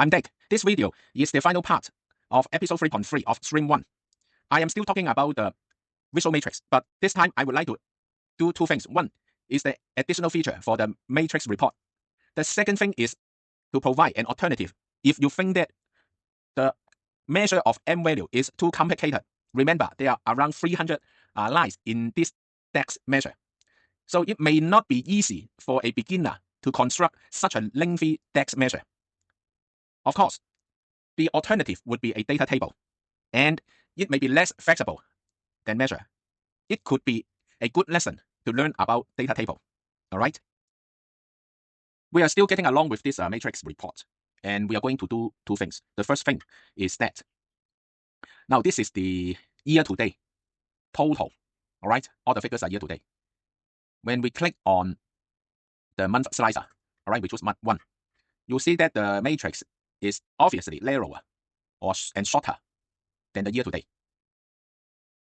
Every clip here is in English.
I'm Dick. This video is the final part of episode 3.3 of Stream 1. I am still talking about the visual matrix, but this time I would like to do two things. One is the additional feature for the matrix report. The second thing is to provide an alternative if you think that the measure of M value is too complicated. Remember, there are around 300 lines in this DAX measure. So it may not be easy for a beginner to construct such a lengthy DAX measure. Of course, the alternative would be a data table, and it may be less flexible than measure. It could be a good lesson to learn about data table. All right? We are still getting along with this matrix report, and we are going to do two things. The first thing is that now this is the year to date total. All right? All the figures are year to date. When we click on the month slicer, all right, we choose month 1, you'll see that the matrix is obviously narrower and shorter than the year to date.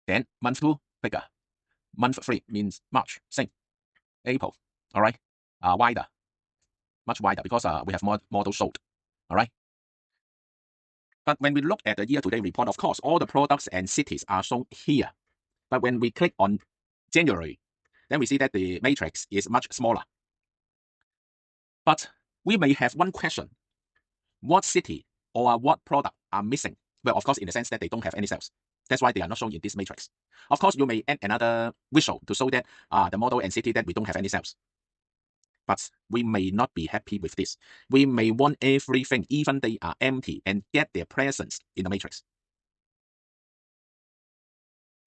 Then month 2 bigger. Month 3 means March, same. April, all right, wider, much wider because we have more models sold, all right. But when we look at the year-to-date report, of course, all the products and cities are shown here. But when we click on January, then we see that the matrix is much smaller. But we may have one question. What city or what product are missing? Well, of course, in the sense that they don't have any sales. That's why they are not shown in this matrix. Of course, you may add another visual to show that the model and city that we don't have any sales. But we may not be happy with this. We may want everything, even they are empty, and get their presence in the matrix.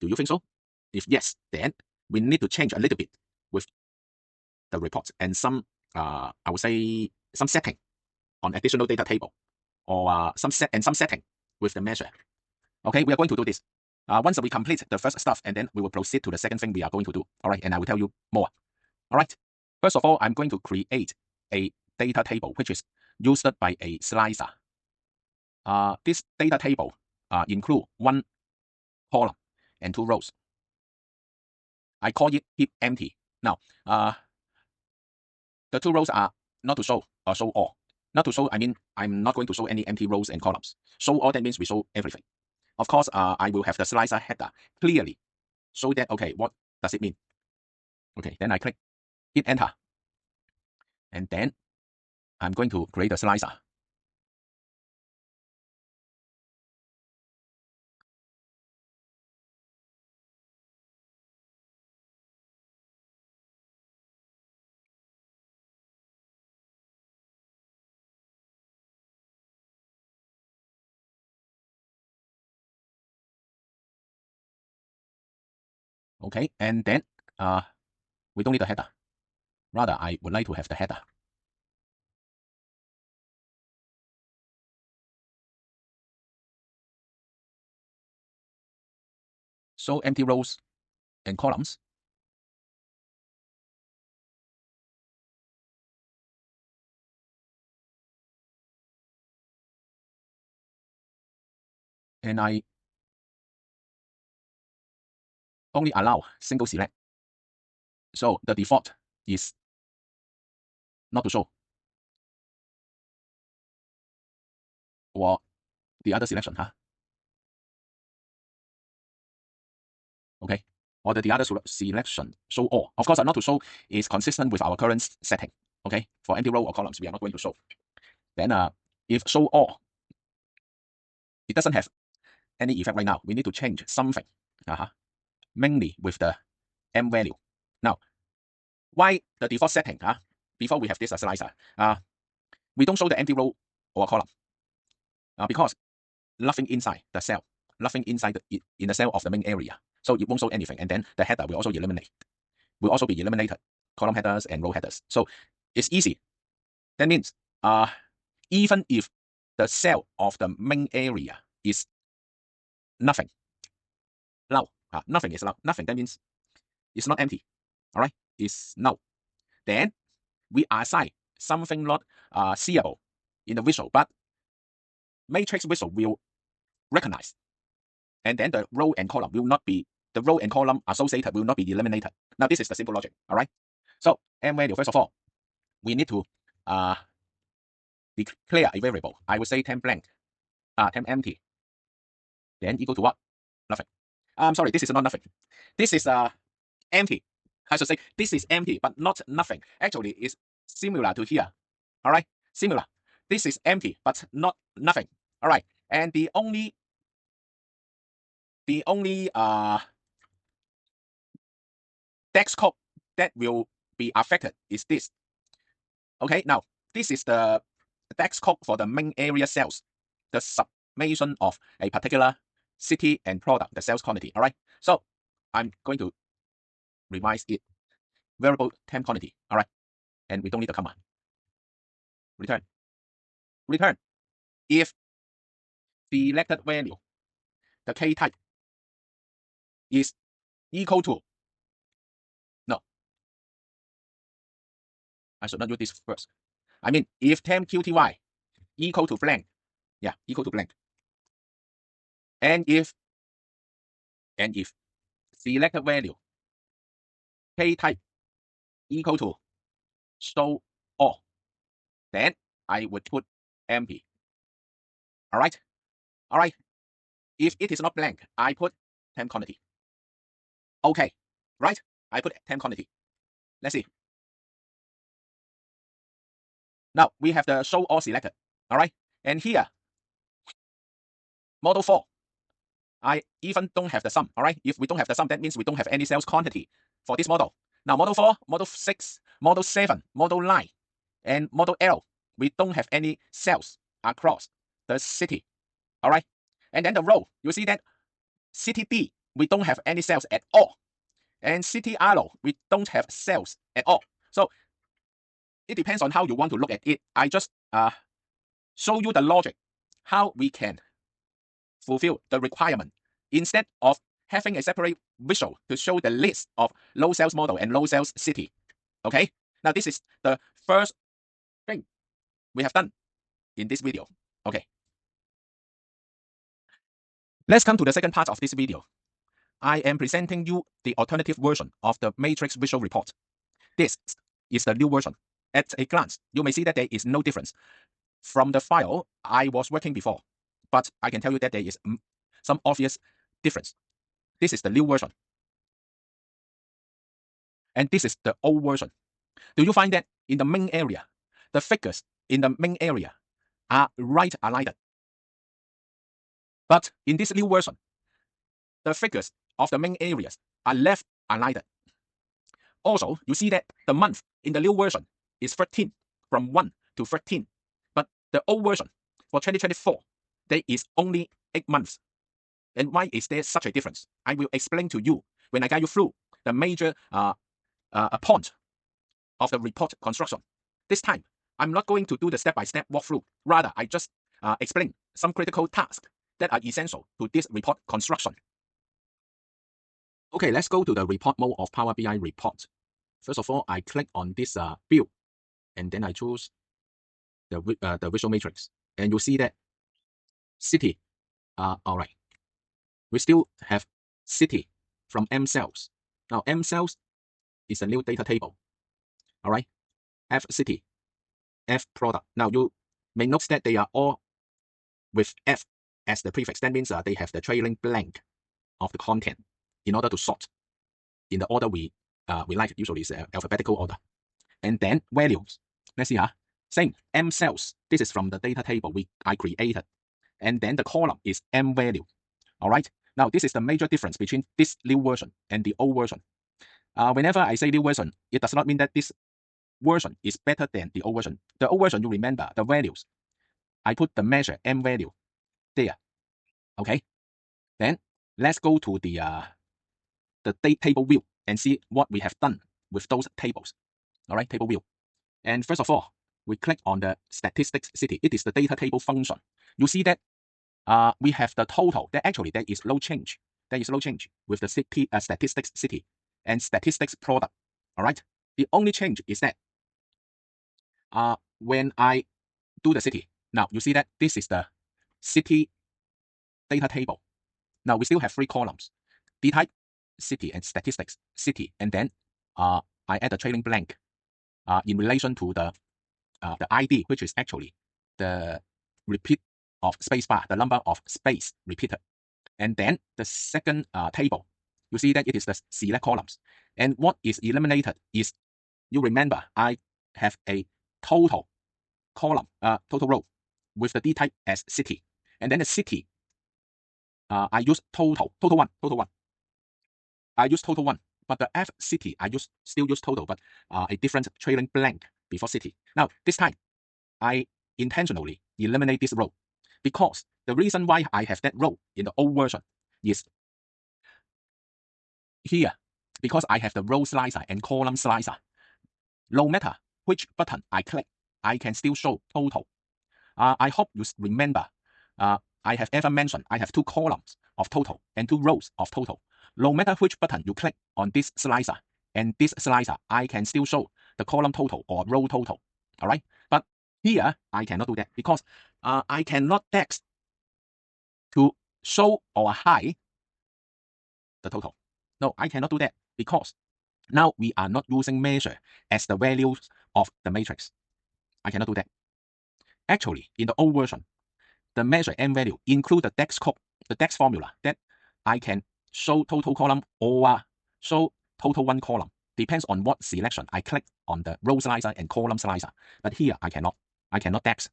Do you think so? If yes, then we need to change a little bit with the report and some, I would say, some setting on additional data table, or some setting with the measure. Okay, we are going to do this. Once we complete the first stuff, and then we will proceed to the second thing we are going to do. All right, and I will tell you more. All right. First of all, I'm going to create a data table, which is used by a slicer. This data table includes 1 column and 2 rows. I call it heap empty. Now, the 2 rows are not to show or show all. Not to show, I mean, I'm not going to show any empty rows and columns. Show all, that means we show everything. Of course, I will have the slicer header clearly show that, okay, what does it mean? Okay, then I click, hit enter. And then I'm going to create a slicer. Okay, and then we don't need a header. Rather, I would like to have the header. So empty rows and columns. And I only allow single select. So the default is not to show, or the other selection, okay, or the other selection show all. Of course, not to show is consistent with our current setting. Okay, for empty row or columns, we are not going to show. Then if show all, it doesn't have any effect right now. We need to change something, mainly with the M value. Now, why the default setting? Before we have this slicer, we don't show the empty row or column because nothing inside the cell, nothing inside in the cell of the main area, so it won't show anything. And then the header will also eliminate. Will also be eliminated, column headers and row headers. So it's easy. That means even if the cell of the main area is nothing, null, nothing is null. Nothing, that means it's not empty. All right, it's null. Then we assign something not seeable in the visual, but matrix visual will recognize. And then the row and column will not be, the row and column associated will not be eliminated. Now this is the simple logic. All right. So M value, first of all, we need to declare a variable. I would say temp blank, temp empty, then equal to what? Nothing. I'm sorry, this is not nothing. This is empty. I should say this is empty, but not nothing. Actually, it's similar to here. All right, similar. This is empty, but not nothing. All right, and the only DEX code that will be affected is this. Okay, now this is the DEX code for the main area sales, the summation of a particular city and product, the sales quantity. All right, so I'm going to revise it. Variable temp quantity. All right, and we don't need the comma. Return. Return. If the selected value, the K type, is equal to, no, I should not use this first. I mean, if temp QTY equal to blank, yeah, equal to blank, and if selected value K type equal to show all, then I would put empty. All right, all right. If it is not blank, I put temp quantity. Okay, right? I put temp quantity. Let's see. Now we have the show all selected. All right, and here, model 4, I even don't have the sum. All right, if we don't have the sum, that means we don't have any sales quantity for this model. Now model 4, model 6, model 7, model 9, and model L, we don't have any sales across the city. All right, and then the row, you see that city D, we don't have any sales at all, and city R, we don't have sales at all. So it depends on how you want to look at it. I just show you the logic, how we can fulfill the requirement instead of having a separate visual to show the list of low sales model and low sales city. Okay, now this is the first thing we have done in this video. Okay, let's come to the second part of this video. I am presenting you the alternative version of the matrix visual report. This is the new version. At a glance, you may see that there is no difference from the file I was working before, but I can tell you that there is some obvious difference. This is the new version, and this is the old version. Do you find that in the main area, the figures in the main area are right aligned? But in this new version, the figures of the main areas are left aligned. Also, you see that the month in the new version is 13, from 1 to 13. But the old version, for 2024, there is only 8 months. And why is there such a difference? I will explain to you when I guide you through the major point of the report construction. This time, I'm not going to do the step-by-step walkthrough. Rather, I just explain some critical tasks that are essential to this report construction. Okay, let's go to the report mode of Power BI report. First of all, I click on this view, and then I choose the visual matrix. And you see that city, all right. We still have city from M cells. Now, M cells is a new data table. All right, F city, F product. Now, you may notice that they are all with F as the prefix. That means they have the trailing blank of the content in order to sort in the order we like. Usually is alphabetical order. And then values. Let's see, same M cells. This is from the data table I created. And then the column is M value. All right. Now, this is the major difference between this new version and the old version. Whenever I say new version, it does not mean that this version is better than the old version. The old version, you remember the values. I put the measure M value there. Okay. Then let's go to the table view and see what we have done with those tables. All right, table view. And first of all, we click on the statistics city. It is the data table function. You see that we have the total. That actually there is no change. There is no change with the city statistics city and statistics product. All right. The only change is that when I do the city, now you see that this is the city data table. Now we still have 3 columns: D type, city, and statistics city. And then I add a trailing blank in relation to the ID, which is actually the repeat of spacebar, the number of space repeated. And then the second table, you see that it is the select columns. And what is eliminated is, you remember, I have a total column, total row with the D type as city. And then the city, I use total one. I use total one. But the F city, I still use total, but a different trailing blank before city. Now, this time, I intentionally eliminate this row because the reason why I have that row in the old version is here, because I have the row slicer and column slicer. No matter which button I click, I can still show total. I hope you remember, I have ever mentioned I have 2 columns of total and 2 rows of total. No matter which button you click on this slicer and this slicer, I can still show the column total or row total. All right, but here I cannot do that because I cannot DEX to show or hide the total. No, I cannot do that because now we are not using measure as the values of the matrix. I cannot do that. Actually, in the old version, the measure and value include the DEX code, the DEX formula that I can show total column or show total one column. Depends on what selection I click on the row slicer and column slicer. But here I cannot. I cannot DEX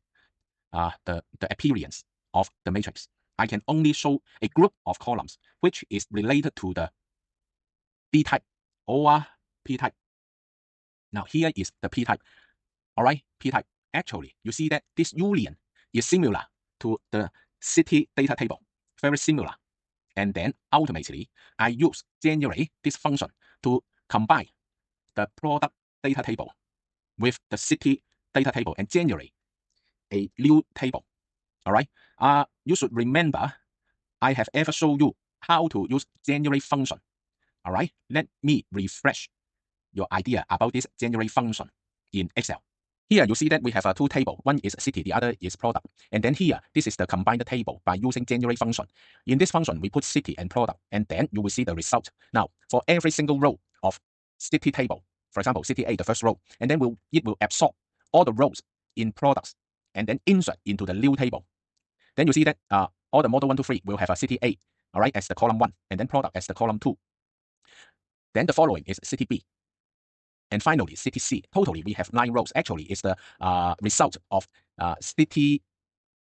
the appearance of the matrix. I can only show a group of columns which is related to the D type or P type. Now here is the P type. All right, P type. Actually, you see that this union is similar to the city data table, very similar. And then ultimately, I use generate this function to combine the product data table with the city data table and generate a new table. All right. You should remember, I have ever shown you how to use generate function. All right. Let me refresh your idea about this generate function in Excel. Here you see that we have 2 tables. One is city, the other is product. And then here, this is the combined table by using generate function. In this function, we put city and product, and then you will see the result. Now, for every single row of city table, for example, city A, the first row, and then it will absorb all the rows in products and then insert into the new table. Then you see that all the model 1, 2, 3 will have a city A, all right, as the column 1, and then product as the column 2. Then the following is city B. And finally, city C. Totally, we have 9 rows. Actually, it's the result of city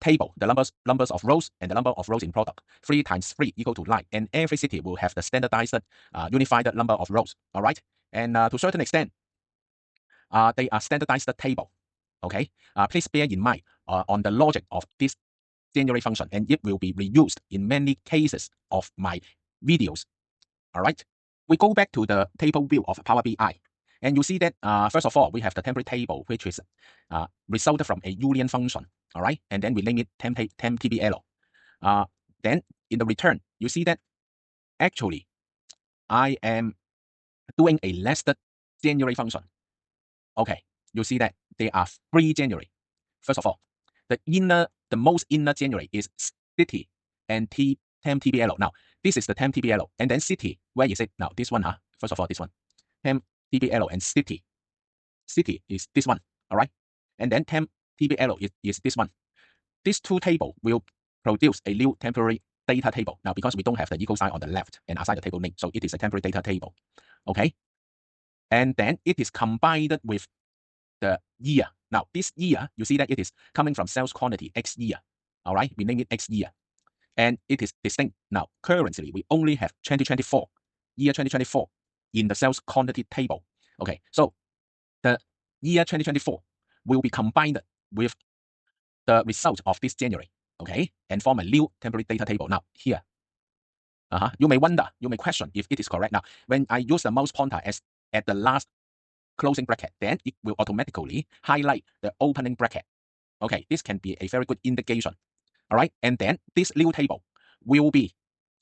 table, the numbers of rows and the number of rows in product. 3 times 3 equal to 9. And every city will have the standardized, unified number of rows. All right. And to a certain extent, they are standardized table. Okay. Please bear in mind on the logic of this generate function, and it will be reused in many cases of my videos. All right. We go back to the table view of Power BI. And you see that, first of all, we have the temporary table, which is resulted from a Union function, all right? And then we name it temp_tbl. Then in the return, you see that actually I am doing a nested generate function. Okay, you see that there are 3 generate. First of all, the most inner generate is city and temp_tbl. Now, this is the temp_tbl, and then city, where is it? Now, this one, first of all, this one, temp_tbl and city. City is this one, all right? And then temp_tbl is this one. These 2 tables will produce a new temporary data table. Now, because we don't have the equal sign on the left and assign the table name, so it is a temporary data table, okay? And then it is combined with the year. Now, this year, you see that it is coming from sales quantity X year, all right? We name it X year. And it is distinct. Now, currently, we only have 2024, year 2024 in the sales quantity table. Okay, so the year 2024 will be combined with the result of this January, okay, and form a new temporary data table. Now, here, you may wonder, you may question if it is correct. Now, when I use the mouse pointer as at the last closing bracket, then it will automatically highlight the opening bracket. Okay, this can be a very good indication. All right, and then this new table will be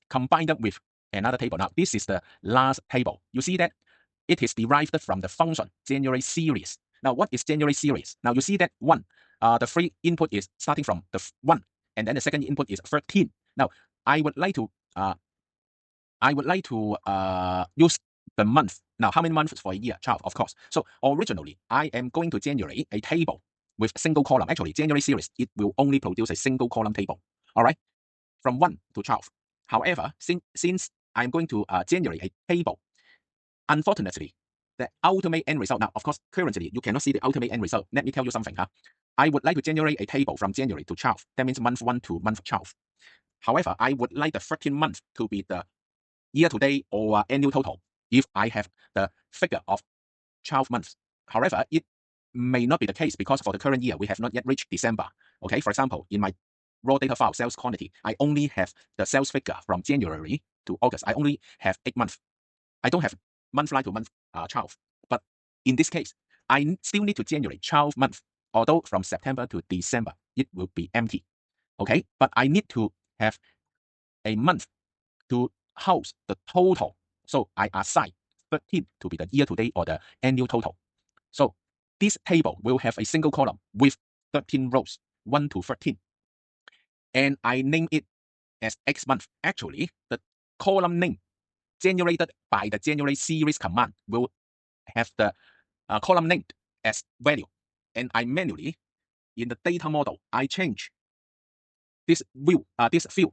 combined with another table. Now, this is the last table. You see that it is derived from the function generate series. Now, what is generate series? Now, you see that 1, the free input is starting from the 1, and then the second input is 13. Now, I would like to use the month. Now, how many months for a year? 12, of course. So originally, I am going to generate a table with single column. Actually, January series, it will only produce a single column table. All right, from 1 to 12. However, since I'm going to generate a table, unfortunately, the ultimate end result, now, of course, currently, you cannot see the ultimate end result. Let me tell you something. I would like to generate a table from January to 12. That means month 1 to month 12. However, I would like the 13th month to be the year-to-date or annual total if I have the figure of 12 months. However, it may not be the case because for the current year, we have not yet reached December. Okay, for example, in my raw data file, sales quantity, I only have the sales figure from January to August. I only have 8 months. I don't have month 9 to month 12. But in this case, I still need to generate 12 months, although from September to December, it will be empty. Okay, but I need to have a month to house the total. So I assign 13 to be the year-to-date or the annual total. So this table will have a single column with 13 rows, 1 to 13. And I name it as X month. Actually, the column name generated by the January series command will have the column name as value. And I manually, in the data model, I change this field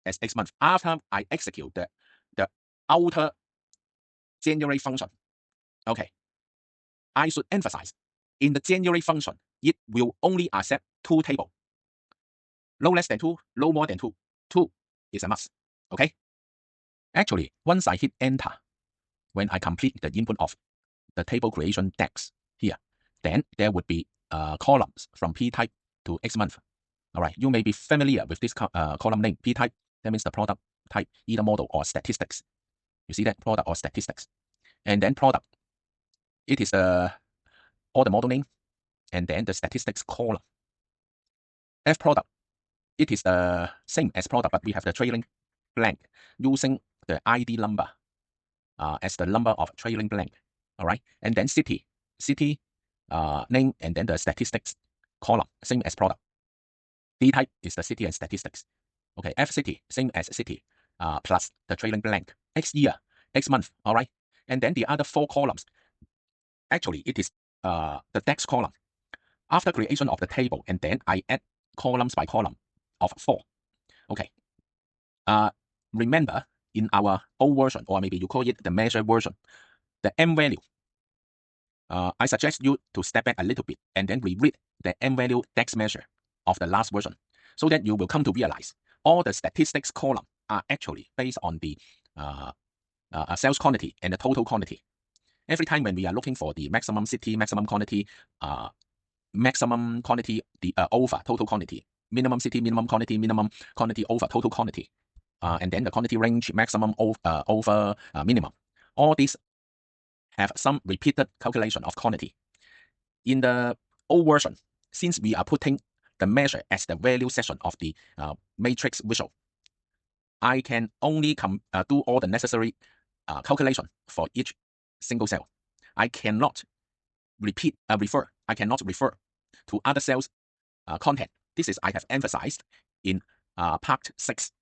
as X month after I execute the outer January function. Okay. I should emphasize, in the January function, it will only accept 2 tables. No less than 2, no more than 2. 2 is a must. Okay? Actually, once I hit enter, when I complete the input of the table creation text here, then there would be columns from P type to X month. All right, you may be familiar with this column name, P type. That means the product type, either model or statistics. You see that, product or statistics. And then product, it is all the model name, and then the statistics column. F product, it is the same as product, but we have the trailing blank using the ID number as the number of trailing blank. All right, and then city name, and then the statistics column, same as product. D type is the city and statistics. Okay, F city, same as city, plus the trailing blank. X year, X month. All right, and then the other 4 columns. Actually, it is the text column. After creation of the table, and then I add columns by column of 4. Okay. Remember, in our old version, or maybe you call it the measure version, the M value, I suggest you to step back a little bit and then reread the M value text measure of the last version, so that you will come to realize all the statistics column are actually based on the sales quantity and the total quantity. Every time when we are looking for the maximum city, maximum quantity, the over total quantity, minimum city, minimum quantity over total quantity, and then the quantity range, maximum over minimum. All these have some repeated calculation of quantity. In the old version, since we are putting the measure as the value section of the matrix visual, I can only do all the necessary calculation for each single cell. I cannot refer to other cells content. This is I have emphasized in part 6.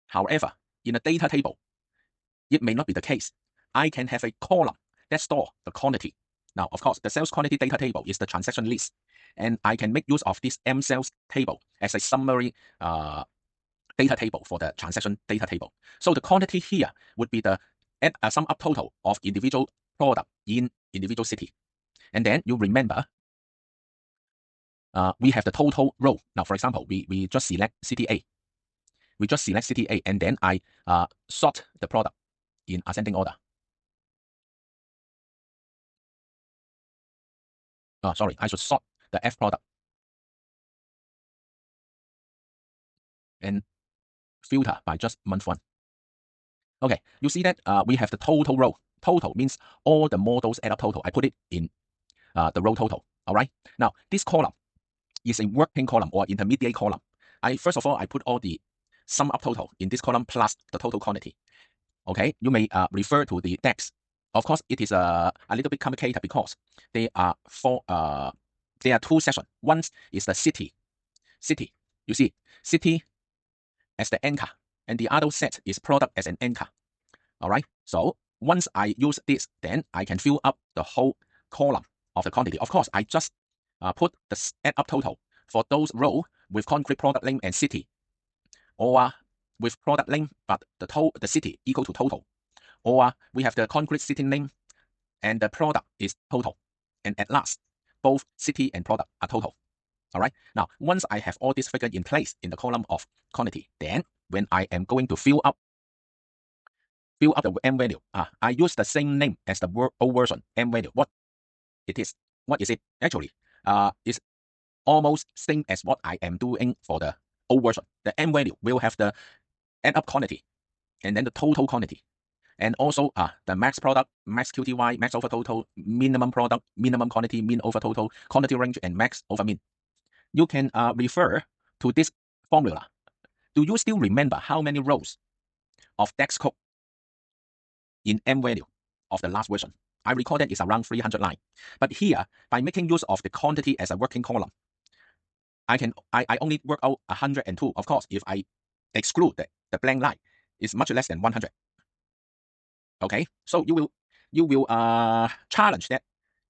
However, in a data table, it may not be the case. I can have a column that store the quantity. Now, of course, the sales quantity data table is the transaction list, and I can make use of this M sales table as a summary data table for the transaction data table. So the quantity here would be the sum up total of individual product in individual city. And then you remember, we have the total row. Now, for example, we just select city A. We just select city A, and then I sort the product in ascending order. Sorry, I should sort the F product and filter by just month 1. Okay, you see that we have the total row. Total means all the models add up total. I put it in the row total. All right. Now, this column is a working column or intermediate column. First of all, I put all the sum up total in this column plus the total quantity. Okay, you may refer to the text. Of course, it is a little bit complicated because there are 2 sections. One is the city. You see, city as the anchor, and the other set is product as an anchor. All right. So once I use this, then I can fill up the whole column of the quantity. Of course, I just put the add up total for those row with concrete product name and city, or with product name but the city equal to total, or we have the concrete city name and the product is total, and at last both city and product are total. All right. Now, once I have all this figured in place in the column of quantity, then when I am going to fill up the M value, I use the same name as the old version M value. What is it? Actually, it's almost same as what I am doing for the old version. The M value will have the add up quantity and then the total quantity. And also the max product, max QTY, max over total, minimum product, minimum quantity, min over total, quantity range, and max over min. You can refer to this formula. Do you still remember how many rows of DAX code in M value of the last version? I recorded it's around 300 lines. But here, by making use of the quantity as a working column, I only work out 102. Of course, if I exclude the blank line, it's much less than 100. Okay, so you will challenge that.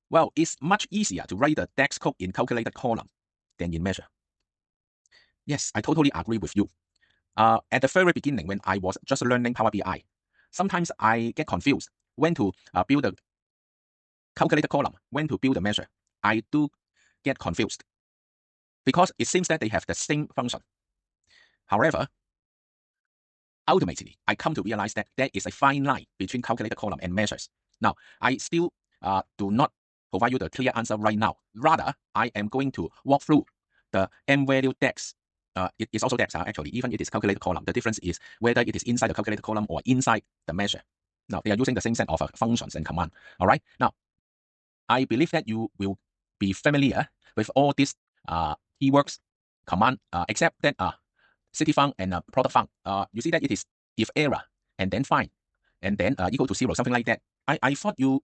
Well, it's much easier to write the DAX code in calculated column than in measure. Yes, I totally agree with you. At the very beginning, when I was just learning Power BI, sometimes I get confused when to build a calculated column, when to build a measure. I do get confused because it seems that they have the same function. However, ultimately, I come to realize that there is a fine line between calculated column and measures. Now, I still do not provide you the clear answer right now. Rather, I am going to walk through the M value DAX. It is also DAX, actually, even it is calculated column. The difference is whether it is inside the calculated column or inside the measure. Now, they are using the same set of functions and commands. All right. Now, I believe that you will be familiar with all these keywords, command, except that city func and product func. You see that it is if error and then find and then equal to 0, something like that. I thought you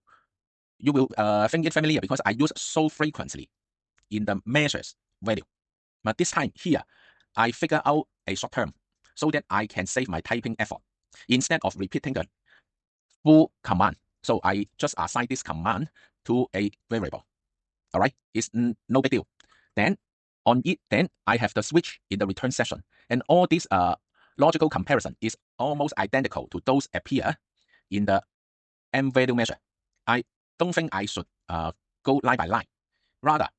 will think it familiar because I use so frequently in the measures value. But this time here, I figure out a short term so that I can save my typing effort instead of repeating the full command. So I just assign this command to a variable. All right, it's no big deal. Then on it, then I have the switch in the return session, and all this logical comparison is almost identical to those appear in the M value measure. I don't think I should go line by line. Rather,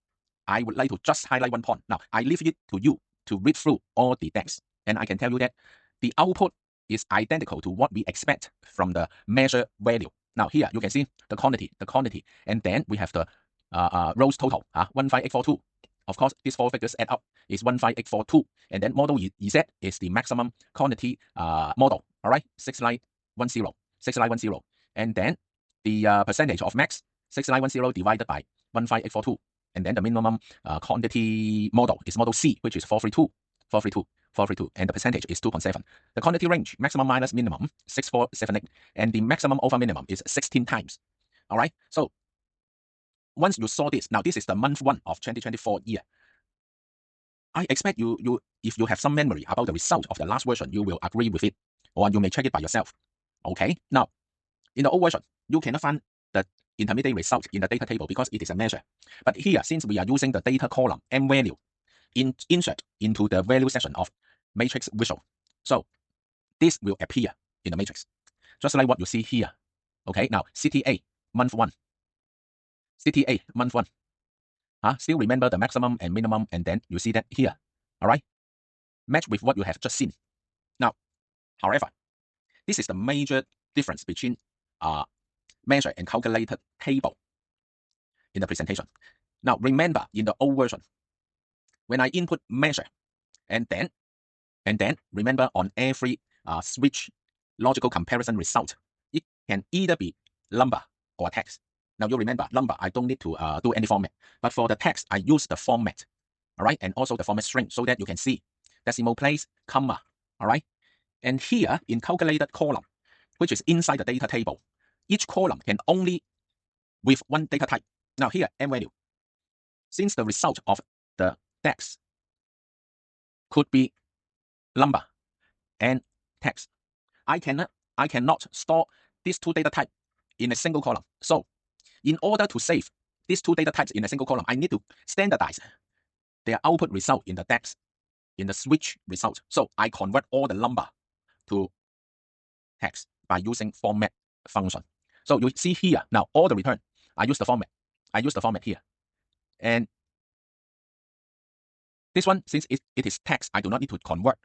I would like to just highlight one point. Now, I leave it to you to read through all the DAX, and I can tell you that the output is identical to what we expect from the measure value. Now, here you can see the quantity, and then we have the rows total, 15842. Of course, these four figures add up is 15842, and then model Z is the maximum quantity model. All right, 6910, and then the percentage of max 6910 divided by 15842. And then the minimum quantity model is model C, which is 432, and the percentage is 2.7. The quantity range, maximum minus minimum, 6478, and the maximum over minimum is 16 times. All right, so once you saw this, now this is the month 1 of 2024 year. I expect you if you have some memory about the result of the last version, you will agree with it, or you may check it by yourself. Okay, now in the old version, you cannot find the intermediate result in the data table because it is a measure. But here, since we are using the data column M value, insert into the value section of matrix visual. So this will appear in the matrix, just like what you see here. Okay, now CTA month 1. CTA month 1. Still remember the maximum and minimum, and then you see that here. All right, match with what you have just seen. Now, however, this is the major difference between measure and calculated table in the presentation. Now, remember in the old version, when I input measure and then remember on every switch logical comparison result, it can either be number or text. Now you remember number, I don't need to do any format, but for the text, I use the format, all right, and also the format string so that you can see decimal place, comma, all right. And here in calculated column, which is inside the data table, each column can only with one data type. Now here, M value. Since the result of the DAX could be number and text, I cannot store these two data types in a single column. So in order to save these two data types in a single column, I need to standardize their output result in the DAX, in the switch result. So I convert all the number to text by using format function. So you see here, now all the return, I use the format. I use the format here. And this one, since it is text, I do not need to convert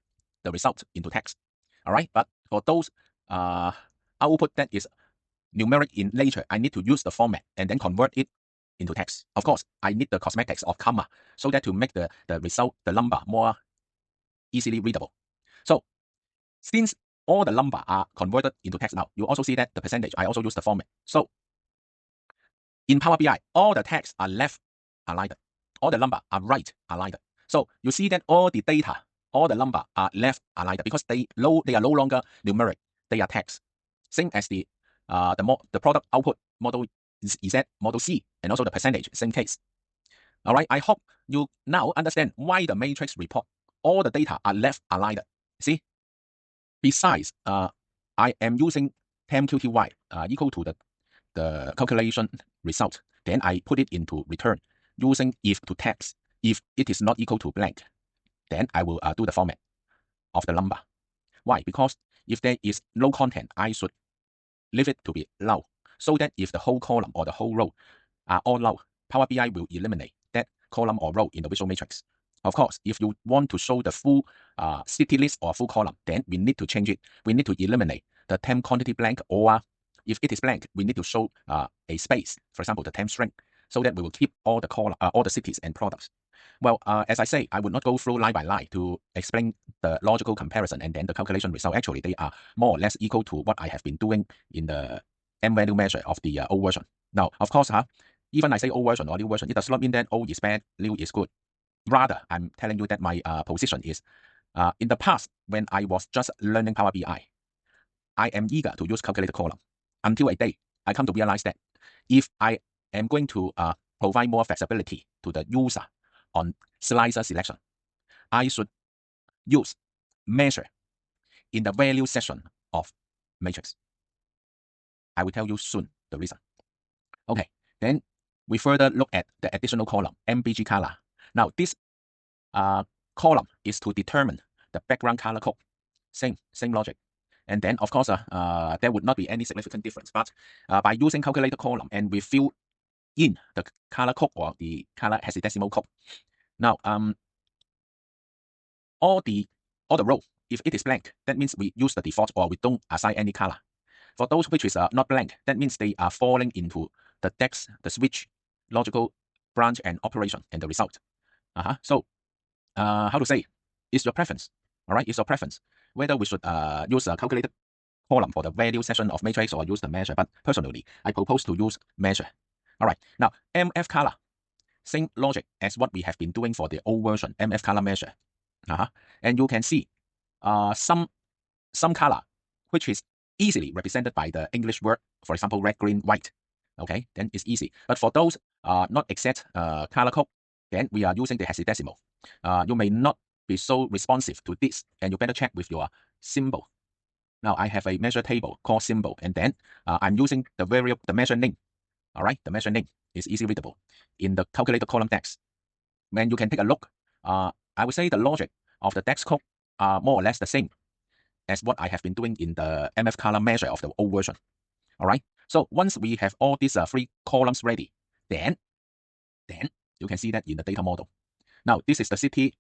the result into text. All right, but for those output that is numeric in nature, I need to use the format and then convert it into text. Of course, I need the cosmetics of comma so that to make the result, the number more easily readable. So since all the number are converted into text now, you also see that the percentage, I also use the format. So in Power BI, all the text are left aligned. All the number are right aligned. So you see that all the data, all the number are left aligned because they are no longer numeric, they are text. Same as the product output model Z, model C, and also the percentage, same case. All right, I hope you now understand why the matrix report, all the data are left aligned. See? Besides, I am using temqty equal to the calculation result. Then I put it into return using if to text. If it is not equal to blank, then I will do the format of the number. Why? Because if there is no content, I should leave it to be null, so that if the whole column or the whole row are all null, Power BI will eliminate that column or row in the visual matrix. Of course, if you want to show the full city list or full column, then we need to change it. We need to eliminate the temp quantity blank, or if it is blank, we need to show a space, for example, the temp string, so that we will keep all the column, all the cities and products. Well, as I say, I would not go through line by line to explain the logical comparison and then the calculation result. Actually, they are more or less equal to what I have been doing in the M-value measure of the old version. Now, of course, even I say old version or new version, it does not mean that old is bad, new is good. Rather, I'm telling you that my position is, in the past, when I was just learning Power BI, I am eager to use calculated column until a day I come to realize that if I am going to provide more flexibility to the user on slicer selection, I should use measure in the value section of matrix. I will tell you soon the reason. Okay, then we further look at the additional column, MBG color. Now this column is to determine the background color code. Same logic. And then of course there would not be any significant difference, but by using calculated column and we fill in the color code or the color hexadecimal code. Now all the row, if it is blank, that means we use the default or we don't assign any color. For those which is not blank, that means they are falling into the DAX, the switch, logical branch and operation and the result. So how to say, it's your preference. All right, it's your preference whether we should use a calculated column for the value section of matrix or use the measure. But personally, I propose to use measure. All right, now MF color, same logic as what we have been doing for the old version, MF color measure. And you can see some color which is easily represented by the English word, for example, red, green, white. Okay, then it's easy. But for those not exact color code, then we are using the hexadecimal. You may not be so responsive to this, and you better check with your symbol. Now I have a measure table called symbol, and then I'm using the variable, the measure name. All right, the measure name is easy readable in the calculated column DAX. When you can take a look, I would say the logic of the DAX code are more or less the same as what I have been doing in the MF color measure of the old version. All right. So once we have all these three columns ready, then you can see that in the data model. Now this is the city.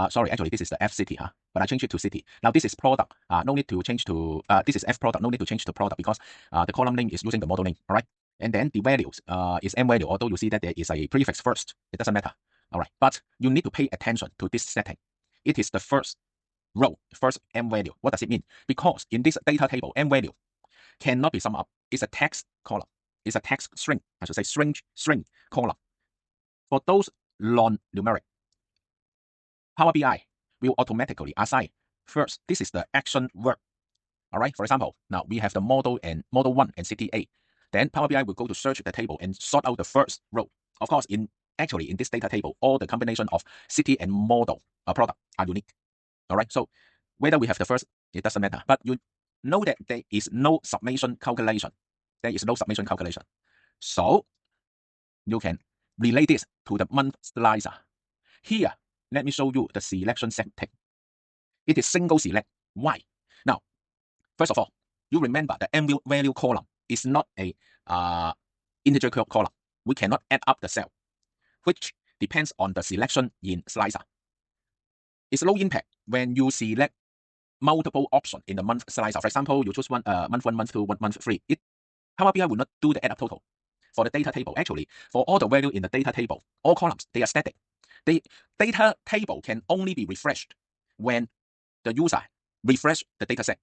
Sorry, actually this is the F city, but I changed it to city. Now this is product. No need to change to this is F product. No need to change to product because the column name is using the model name. All right. And then the values is M value. Although you see that there is a prefix first, it doesn't matter. All right. But you need to pay attention to this setting. It is the first row, first M value. What does it mean? Because in this data table, M value cannot be summed up. It's a text column. It's a text string. I should say string column. For those non-numeric, Power BI will automatically assign first. This is the action verb. All right. For example, now we have the model 1 and city A. Then Power BI will go to search the table and sort out the first row. Of course, actually in this data table, all the combination of city and model product are unique. All right. So whether we have the first, it doesn't matter. But you know that there is no summation calculation. There is no summation calculation. So you can relate this to the month slicer. Here, let me show you the selection setting. It is single select. Why? Now, first of all, you remember the M value column is not a integer column. We cannot add up the cell, which depends on the selection in slicer. It's low impact when you select multiple options in the month slicer. For example, you choose month 1, month 2, month 3. Power BI will not do the add up total. For the data table, actually, for all the value in the data table, all columns, they are static. The data table can only be refreshed when the user refresh the data set.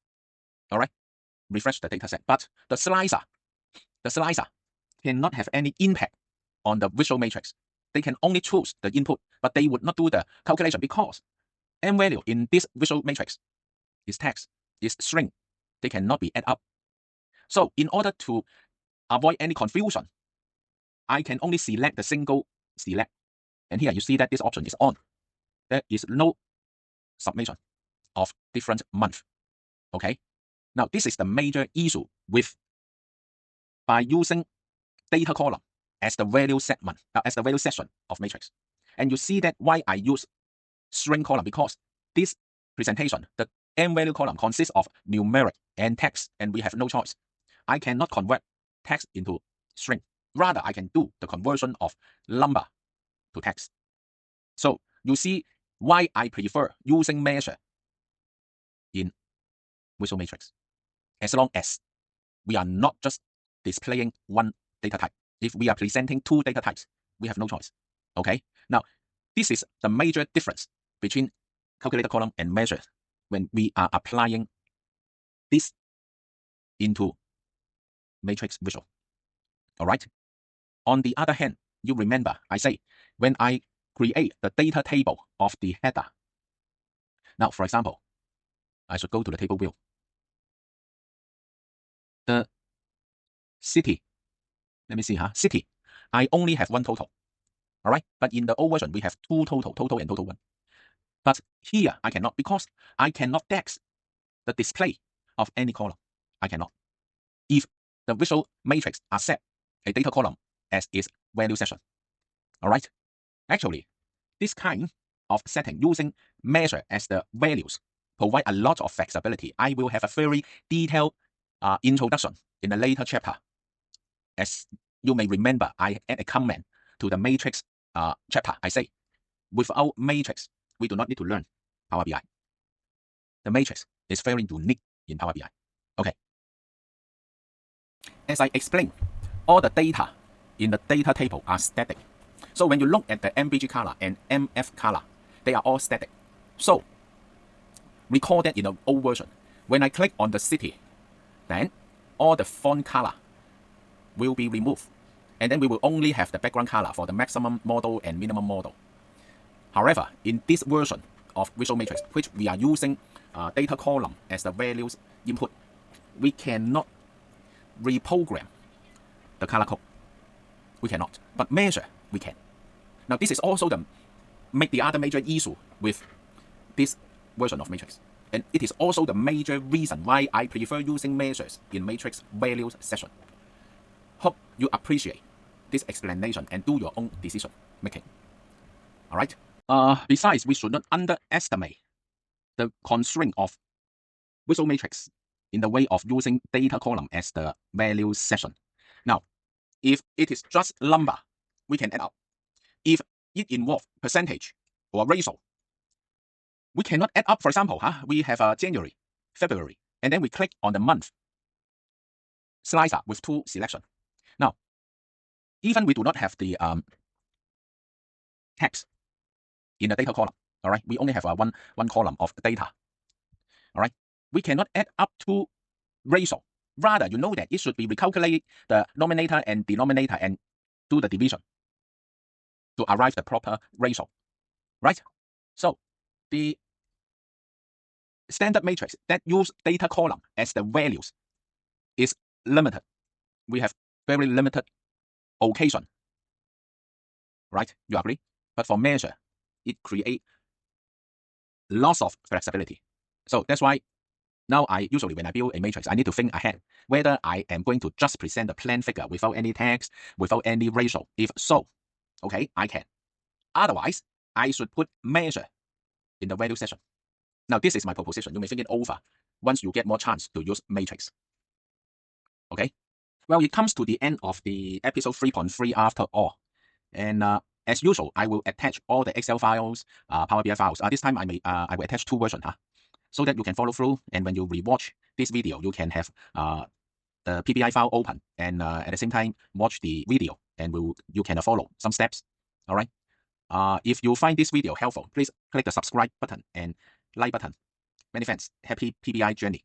All right, refresh the data set. But the slicer cannot have any impact on the visual matrix. They can only choose the input, but they would not do the calculation because M value in this visual matrix is text, is string. They cannot be add up. So in order to avoid any confusion, I can only select the single select. And here you see that this option is on. There is no summation of different months. Okay. Now this is the major issue with by using data column as the value segment, as the value section of matrix. And you see that why I use string column, because this presentation, the M value column consists of numeric and text, and we have no choice. I cannot convert text into string. Rather, I can do the conversion of number to text. So you see why I prefer using measure in visual matrix, as long as we are not just displaying one data type. If we are presenting two data types, we have no choice. Okay. Now, this is the major difference between calculator column and measure when we are applying this into matrix visual. All right. On the other hand, you remember I say when I create the data table of the header. Now, for example, I should go to the table view. The city, let me see, city, I only have one total. All right. But in the old version, we have two total and total 1. But here I cannot, because I cannot text the display of any column. I cannot. If the visual matrix are set a data column as its value section. All right. Actually, this kind of setting using measure as the values provide a lot of flexibility. I will have a very detailed introduction in a later chapter. As you may remember, I add a comment to the matrix chapter. I say, without matrix, we do not need to learn Power BI. The matrix is very unique in Power BI. Okay. As I explained, all the data in the data table are static. So when you look at the MBG color and MF color, they are all static. So recall that in the old version, when I click on the city, then all the font color will be removed. And then we will only have the background color for the maximum model and minimum model. However, in this version of Visual Matrix, which we are using data column as the values input, we cannot reprogram the color code. We cannot. But measure, we can. Now this is also the other major issue with this version of Matrix. And it is also the major reason why I prefer using measures in Matrix values session. Hope you appreciate this explanation and do your own decision making. All right. Besides, we should not underestimate the constraint of Visual Matrix in the way of using data column as the value section. Now, if it is just number, we can add up. If it involves percentage or ratio, we cannot add up. For example, we have January, February, and then we click on the month slicer with two selection. Now, even we do not have the text in the data column, all right, we only have one column of data, all right, we cannot add up to ratio. Rather, you know that it should be recalculate the numerator and denominator and do the division to arrive the proper ratio, right? So the standard matrix that use data column as the values is limited. We have very limited occasion, right? You agree? But for measure, it creates lots of flexibility. So that's why Now, usually when I build a matrix, I need to think ahead whether I am going to just present the plain figure without any text, without any ratio. If so, okay, I can. Otherwise, I should put measure in the value section. Now, this is my proposition. You may think it over once you get more chance to use matrix. Okay? Well, it comes to the end of the episode 3.3 after all. And as usual, I will attach all the Excel files, Power BI files. This time I will attach 2 versions, so that you can follow through. And when you rewatch this video, you can have the PBI file open and at the same time watch the video, and you can follow some steps. All right. If you find this video helpful, please click the subscribe button and like button. Many thanks. Happy PBI journey.